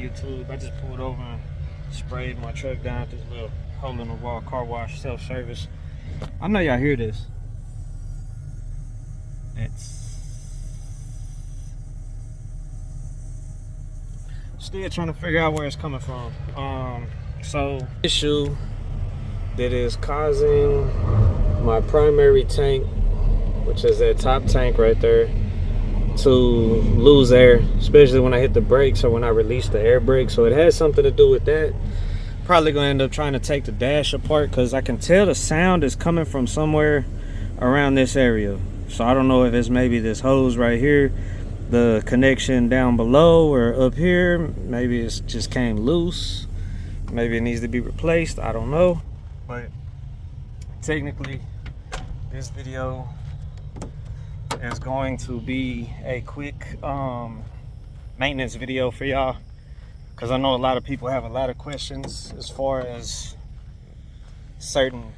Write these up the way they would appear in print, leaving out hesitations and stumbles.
YouTube. I just pulled over and sprayed my truck down at this little hole in the wall car wash, self-service. I know y'all hear this. It's still trying to figure out where it's coming from. So issue that is causing my primary tank, which is that top tank right there, to lose air, especially when I hit the brakes or when I release the air brake. So it has something to do with that. Probably gonna end up trying to take the dash apart because I can tell the sound is coming from somewhere around this area. So I don't know if it's maybe this hose right here, the connection down below, or up here. Maybe it just came loose. Maybe it needs to be replaced. I don't know. But technically, this video is going to be a quick maintenance video for y'all, because I know a lot of people have a lot of questions as far as certain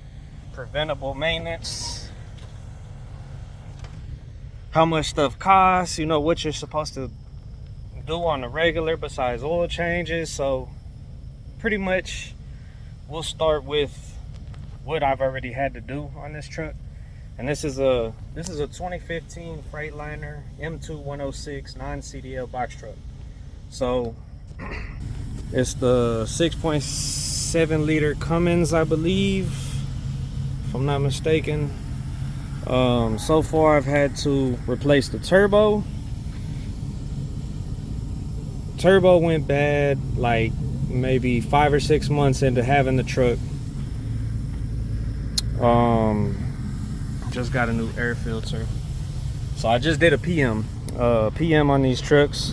preventable maintenance, how much stuff costs, you know, what you're supposed to do on the regular besides oil changes. So pretty much we'll start with what I've already had to do on this truck. And this is a 2015 Freightliner M2 non-CDL box truck. So it's the 6.7 liter Cummins, I believe, if I'm not mistaken. So far I've had to replace the turbo. Turbo went bad like maybe 5 or 6 months into having the truck. Just got a new air filter. So I just did a PM. PM on these trucks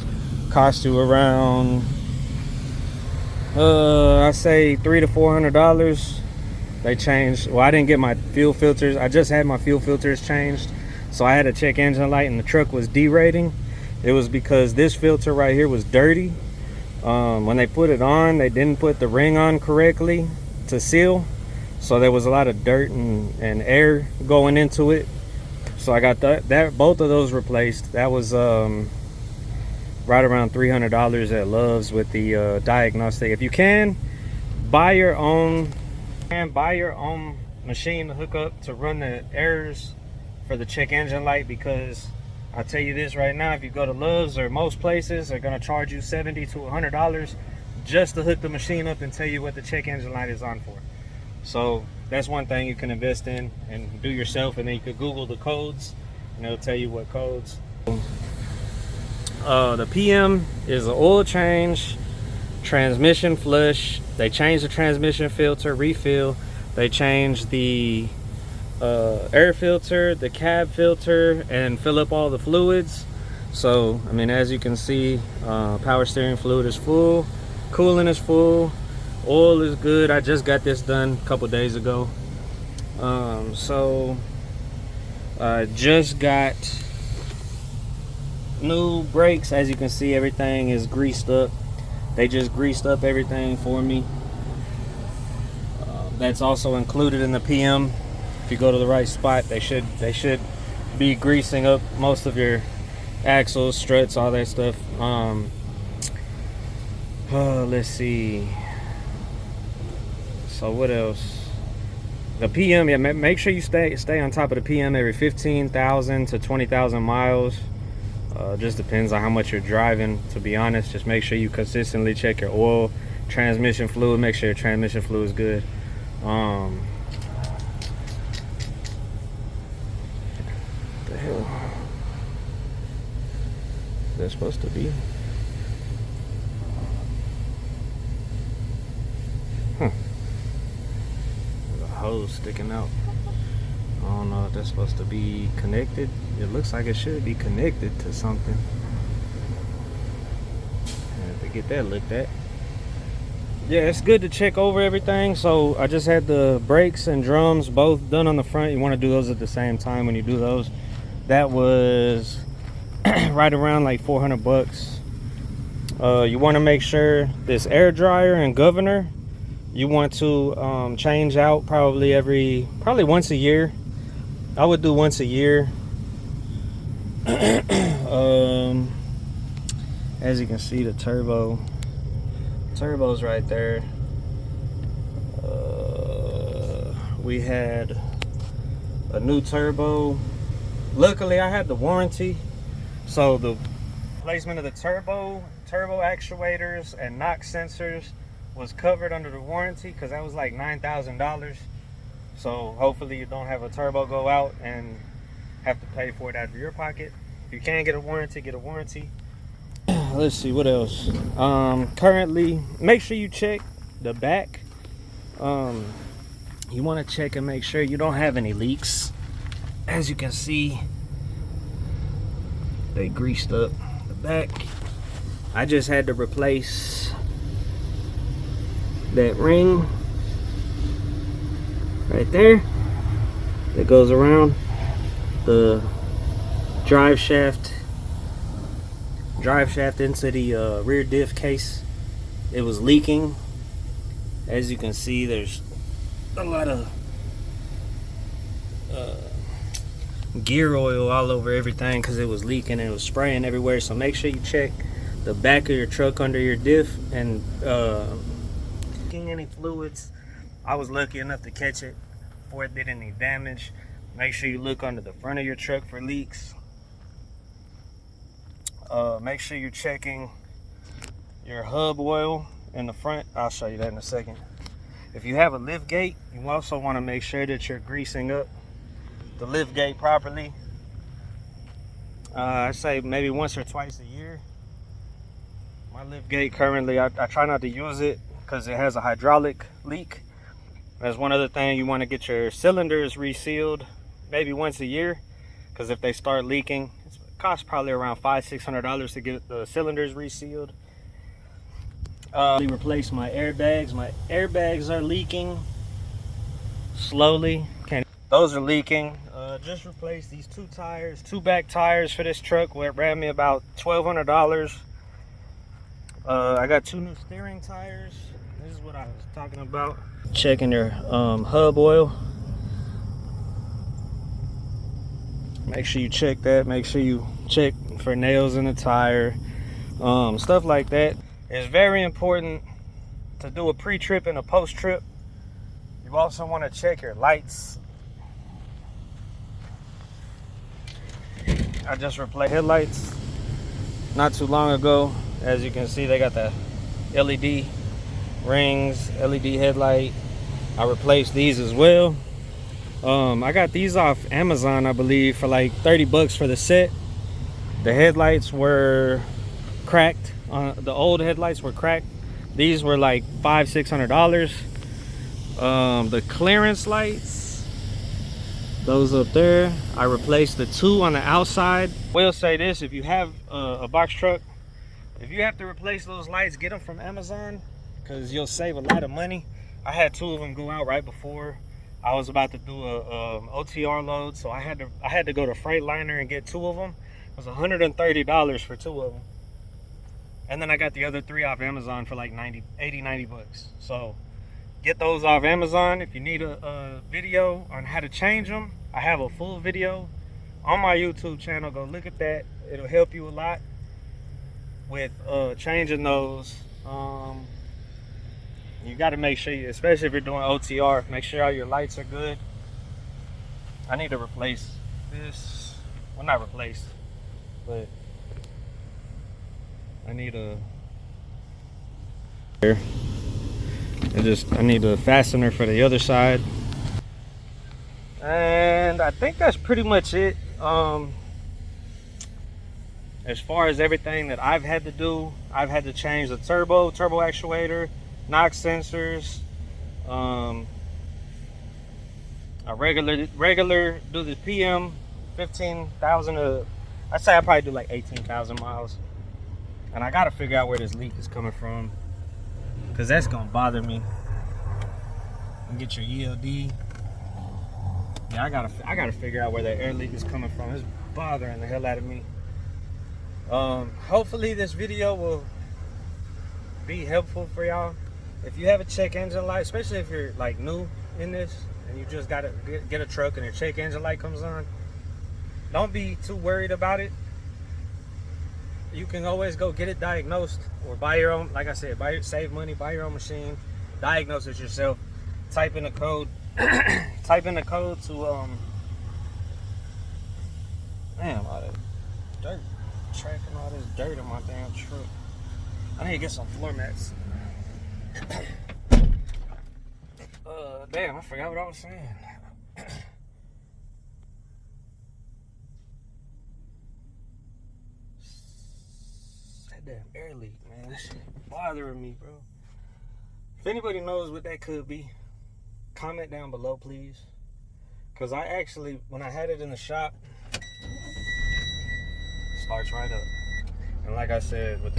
cost you around I say $300 to $400. They changed. Well, I didn't get my fuel filters. I just had my fuel filters changed. So I had to check engine light and the truck was derating. It was because this filter right here was dirty. When they put it on, they didn't put the ring on correctly to seal. So there was a lot of dirt and air going into it. So I got both of those replaced. That was right around $300 at Love's with the Diagnosing. If you can, buy your own machine to hook up to run the errors for the check engine light, because I'll tell you this right now, if you go to Love's or most places, they're gonna charge you $70 to $100 just to hook the machine up and tell you what the check engine light is on for. So that's one thing you can invest in and do yourself, and then you could Google the codes and it'll tell you what codes. The PM is an oil change, transmission flush. They changed the transmission filter, refill. They changed the air filter, the cab filter, and fill up all the fluids. So I mean, as you can see, power steering fluid is full, coolant is full, oil is good. I just got this done a couple days ago. So I just got new brakes. As you can see, everything is greased up. They just greased up everything for me. That's also included in the PM. If you go to the right spot, they should be greasing up most of your axles, struts, all that stuff. Let's see. So what else? The PM, yeah, make sure you stay on top of the PM every 15,000 to 20,000 miles. Just depends on how much you're driving, to be honest. Just make sure you consistently check your oil, transmission fluid. Make sure your transmission fluid is good. What the hell? Is that supposed to be? There's a hose sticking out. I don't know if that's supposed to be connected. It looks like it should be connected to something. I have to get that looked at. Yeah, it's good to check over everything. So I just had the brakes and drums both done on the front. You want to do those at the same time when you do those. That was right around like 400 bucks. You want to make sure this air dryer and governor, you want to change out probably once a year. I would do once a year. As you can see, the turbo Turbo's right there. We had a new turbo. Luckily I had the warranty, so the placement of the turbo actuators and knock sensors was covered under the warranty, because that was like $9,000. So hopefully you don't have a turbo go out and have to pay for it out of your pocket. If you can get a warranty, get a warranty. Let's see what else. Currently, make sure you check the back. You want to check and make sure you don't have any leaks. As you can see, they greased up the back. I just had to replace that ring right there that goes around the drive shaft into the rear diff case. It was leaking. As you can see, there's a lot of gear oil all over everything because it was leaking and it was spraying everywhere. So make sure you check the back of your truck under your diff and any fluids. I was lucky enough to catch it before it did any damage. Make sure you look under the front of your truck for leaks. Make sure you're checking your hub oil in the front. I'll show you that in a second. If you have a lift gate, you also want to make sure that you're greasing up the lift gate properly. I say maybe once or twice a year. My lift gate currently, I try not to use it because it has a hydraulic leak. That's one other thing. You want to get your cylinders resealed maybe once a year, because if they start leaking, it costs probably around $500–600 to get the cylinders resealed. Replace my airbags. My airbags are leaking slowly. Those are leaking. Just replaced these two back tires for this truck, where it ran me about $1,200. I got 2 new steering tires. This is what I was talking about. Checking your hub oil. Make sure you check that. Make sure you check for nails in the tire, stuff like that. It's very important to do a pre-trip and a post-trip. You also want to check your lights. I just replaced headlights not too long ago. As you can see, they got the LED rings, LED headlight. I replaced these as well. I got these off Amazon, I believe, for like $30 for the set. The headlights were cracked. The old headlights were cracked. These were like $500–600. The clearance lights, those up there, I replaced the 2 on the outside. Will say this: if you have a box truck, if you have to replace those lights, get them from Amazon, because you'll save a lot of money. I had 2 of them go out right before I was about to do a OTR load, so I had to go to Freightliner and get 2 of them. It was $130 for 2 of them. And then I got the other 3 off Amazon for like $80–90. So get those off Amazon. If you need a video on how to change them, I have a full video on my YouTube channel. Go look at that. It'll help you a lot with changing those. You got to make sure, especially if you're doing OTR, make sure all your lights are good. I need to replace this. Well, not replace, but I need I need a fastener for the other side. And I think that's pretty much it. As far as everything that I've had to do, I've had to change the turbo actuator, knock sensors, a regular do the PM 15,000 to, I'd say I probably do like 18,000 miles. And I gotta figure out where this leak is coming from, because that's gonna bother me. And get your ELD. Yeah, I gotta figure out where that air leak is coming from. It's bothering the hell out of me. Hopefully this video will be helpful for y'all. If you have a check engine light, especially if you're like new in this and you just gotta get a truck and your check engine light comes on, don't be too worried about it. you can always go get it diagnosed or buy your own. Like I said, save money, buy your own machine, diagnose it yourself. Type in the code. Type in the code to damn, all that dirt, tracking all this dirt in my damn truck. I need to get some floor mats. Damn, I forgot what I was saying. That damn air leak, man. That shit bothering me, bro. If anybody knows what that could be, comment down below, please. Because I actually, when I had it in the shop, starts right up. And like I said, with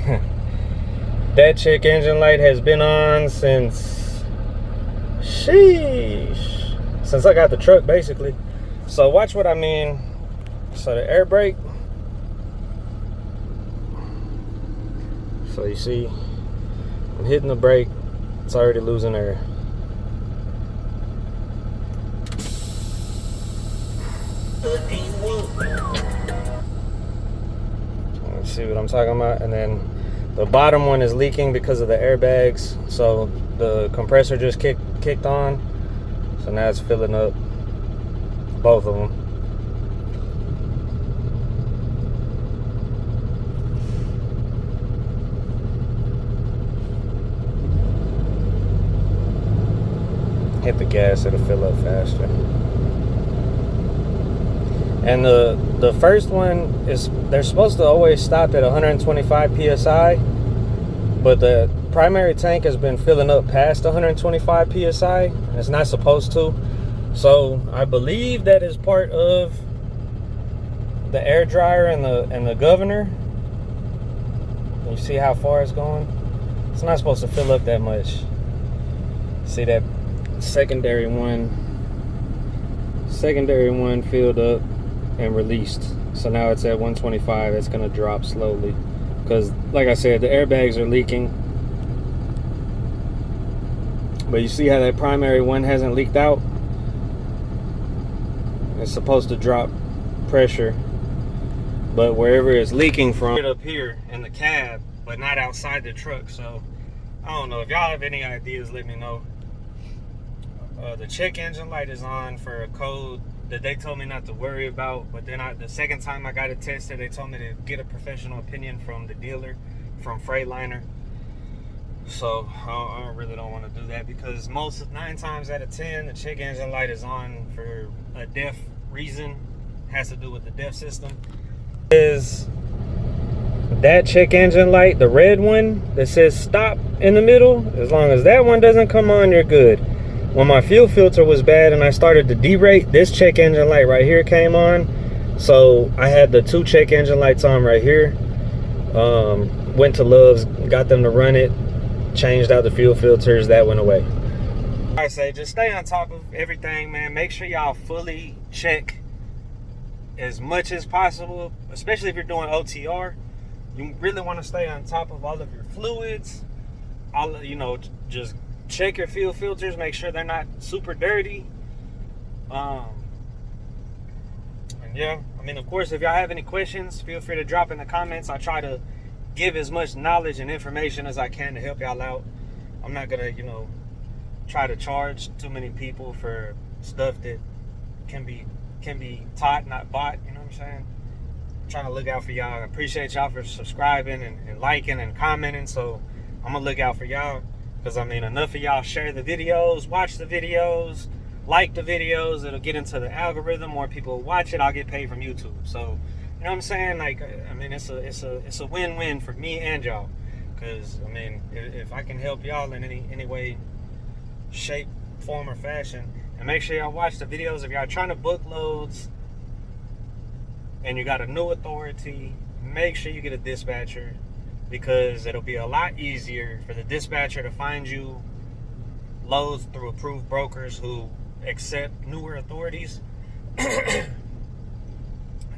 that check engine light has been on since, sheesh, since I got the truck, basically. So watch what I mean. So the air brake. So you see, I'm hitting the brake. It's already losing air. Let's see what I'm talking about. And then the bottom one is leaking because of the airbags. So the compressor just kicked on. So now it's filling up both of them. Hit the gas, it'll fill up faster. And the first one is, they're supposed to always stop at 125 psi, but the primary tank has been filling up past 125 psi, and it's not supposed to. So I believe that is part of the air dryer and the governor. You see how far it's going? It's not supposed to fill up that much. See that secondary one filled up and released. So now it's at 125. It's gonna drop slowly because, like I said, the airbags are leaking. But you see how that primary one hasn't leaked out? It's supposed to drop pressure, but wherever it's leaking from, it up here in the cab, but not outside the truck. So I don't know. If y'all have any ideas, let me know. The check engine light is on for a code that they told me not to worry about, but then the second time I got it tested, they told me to get a professional opinion from the dealer, from Freightliner. So I really don't want to do that, because 9 times out of 10 the check engine light is on for a deaf reason. It has to do with the DEF system. Is that check engine light, the red one that says stop in the middle, as long as that one doesn't come on, you're good. When my fuel filter was bad and I started to derate, this check engine light right here came on. So I had the 2 check engine lights on right here. Went to Love's, got them to run it, changed out the fuel filters, that went away. I say just stay on top of everything, man. Make sure y'all fully check as much as possible, especially if you're doing OTR. You really want to stay on top of all of your fluids. Just check your fuel filters, make sure they're not super dirty. And yeah, I mean, of course, if y'all have any questions, feel free to drop in the comments. I try to give as much knowledge and information as I can to help y'all out. I'm not gonna, try to charge too many people for stuff that can be taught, not bought. You know what I'm saying? I'm trying to look out for y'all. I appreciate y'all for subscribing and liking and commenting. So I'm gonna look out for y'all. Because, I mean, enough of y'all share the videos, watch the videos, like the videos. It'll get into the algorithm. More people watch it, I'll get paid from YouTube. So, you know what I'm saying? Like, I mean, it's a win-win for me and y'all. Because, I mean, if I can help y'all in any way, shape, form, or fashion. And make sure y'all watch the videos. If y'all trying to book loads and you got a new authority, make sure you get a dispatcher. Because it'll be a lot easier for the dispatcher to find you loads through approved brokers who accept newer authorities. And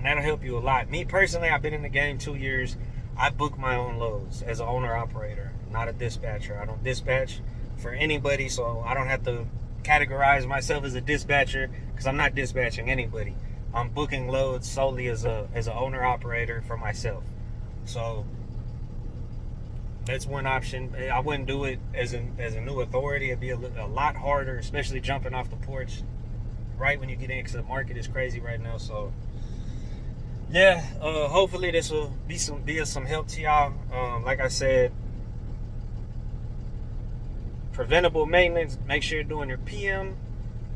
that'll help you a lot. Me personally, I've been in the game 2 years. I book my own loads as an owner-operator, not a dispatcher. I don't dispatch for anybody, so I don't have to categorize myself as a dispatcher because I'm not dispatching anybody. I'm booking loads solely as an owner-operator for myself. So that's one option. I wouldn't do it as a new authority. It'd be a lot harder, especially jumping off the porch right when you get in, because the market is crazy right now. So yeah, hopefully this will be of some help to y'all. Like I said, preventable maintenance. Make sure you're doing your PM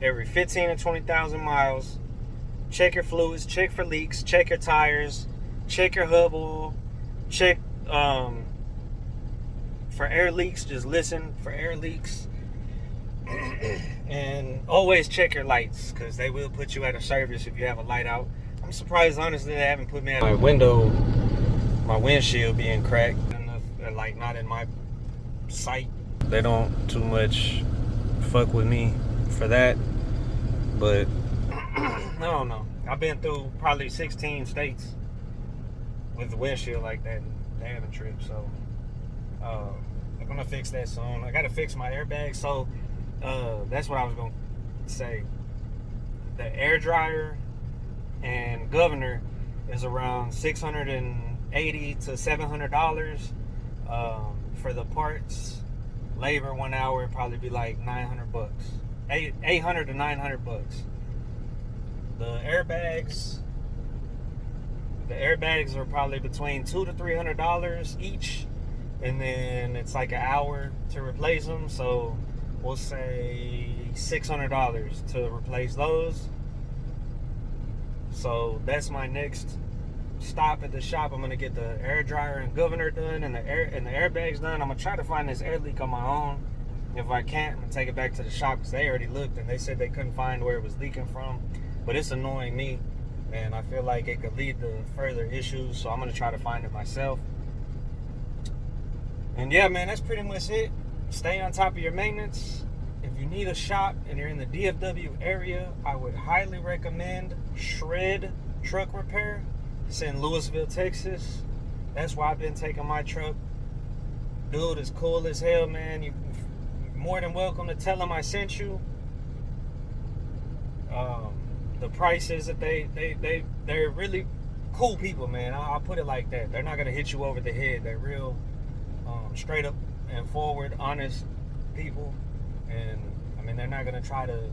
every 15 to 20,000 miles. Check your fluids, check for leaks, check your tires, check your hub oil, check for air leaks. Just listen for air leaks. And always check your lights, because they will put you out of service if you have a light out. I'm surprised, honestly, they haven't put me at my windshield being cracked. Like, not in my sight. They don't too much fuck with me for that. But I don't know. I've been through probably 16 states with the windshield like that. They haven't tripped. So I'm gonna fix that soon. I gotta fix my airbag. So that's what I was gonna say. The air dryer and governor is around $680 to $700 for the parts. Labor 1 hour would probably be like $900, $800 to $900. The airbags are probably between $200 to $300 each, and then it's like an hour to replace them. So we'll say $600 to replace those. So that's my next stop at the shop. I'm gonna get the air dryer and governor done, and the airbags done. I'm gonna try to find this air leak on my own. If I can't, I'm gonna take it back to the shop, because they already looked and they said they couldn't find where it was leaking from. But it's annoying me, and I feel like it could lead to further issues. So I'm gonna try to find it myself. And yeah, man, that's pretty much it. Stay on top of your maintenance. If you need a shop and you're in the DFW area, I would highly recommend Shred Truck Repair. It's in Lewisville, Texas. That's where I've been taking my truck. Dude is cool as hell, man. You're more than welcome to tell him I sent you. The prices that they're really cool people, man. I'll put it like that. They're not gonna hit you over the head. They're real straight up and forward, honest people. And I mean, they're not gonna try to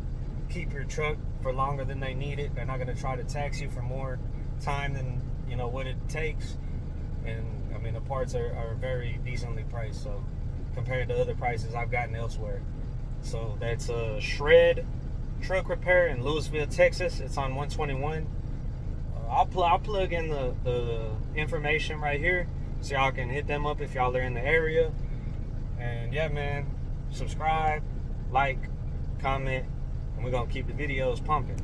keep your truck for longer than they need it. They're not gonna try to tax you for more time than what it takes. And I mean, the parts are very decently priced, so compared to other prices I've gotten elsewhere. So that's Shred Truck Repair in Lewisville, Texas. It's on 121. I'll plug in the information right here, so y'all can hit them up if y'all are in the area. And yeah, man, subscribe, like, comment, and we're gonna keep the videos pumping.